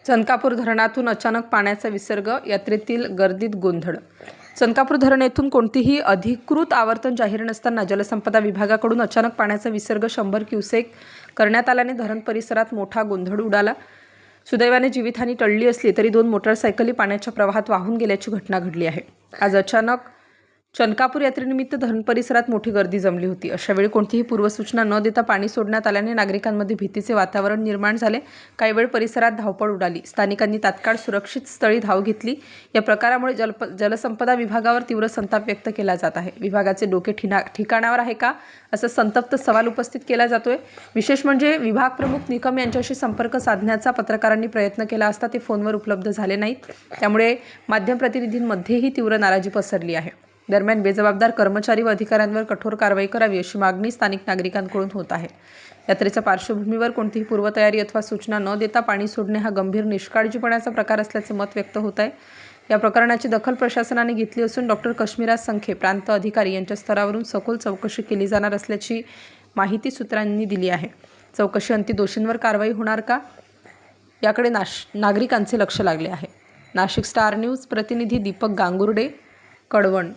चनकापूर धरणातून अचानक पाण्याचा विसर्ग, यात्रेतील गर्दीत गोंधळ. चनकापूर धरण येथून कोणतीही अधिकृत आवर्तन जाहीर नसताना जलसंपदा विभागाकडून अचानक पाण्याचा विसर्ग 100 क्युसेक करण्यात आल्याने धरण परिसरात मोठा गोंधळ उडाला. सुदैवाने जीवितहानी टळली असली तरी 2 मोटरसायकली पाण्याच्या प्रवाहात वाहून गेल्याची घटना घडली आहे. आज अचानक चनकापूर यात्रेनिमित्त धरण परिसरात मोठी गर्दी जमली होती. अशावेळी कोणतीही पूर्वसूचना न देता पाणी सोडण्यात आल्याने नागरिकांमध्ये भीतीचे वातावरण निर्माण झाले. काही वेळ परिसरात धावपळ उडाली. स्थानिकांनी तात्काळ सुरक्षित स्थळी धाव घेतली. या प्रकारामुळे जलसंपदा विभागावर तीव्र संताप व्यक्त केला जात आहे. विभागाचे डोके ठिकाणावर आहे का, असा संतप्त सवाल उपस्थित केला जातोय. विशेष म्हणजे विभाग प्रमुख निकम यांच्याशी संपर्क साधण्याचा पत्रकारांनी प्रयत्न केला असता ते फोनवर उपलब्ध झाले नाहीत. त्यामुळे माध्यम प्रतिनिधींमध्येही तीव्र नाराजी पसरली आहे. दरम्यान बेजबाबदार कर्मचारी व अधिकाऱ्यांवर कठोर कारवाई करावी अशी मागणी स्थानिक नागरिकांकडून होत आहे. यात्रेच्या पार्श्वभूमीवर कोणतीही पूर्वतयारी अथवा सूचना न देता पाणी सोडणे हा गंभीर निष्काळजीपणाचा प्रकार असल्याचे मत व्यक्त होत आहे. या प्रकरणाची दखल प्रशासनाने घेतली असून डॉ. कश्मीराज संखे, प्रांत अधिकारी यांच्या स्तरावरून सखोल चौकशी केली जाणार असल्याची माहिती सूत्रांनी दिली आहे. चौकशीअंती दोषींवर कारवाई होणार का, याकडे नागरिकांचे लक्ष लागले आहे. नाशिक स्टार न्यूज प्रतिनिधी दीपक गांगुर्डे, कळवण.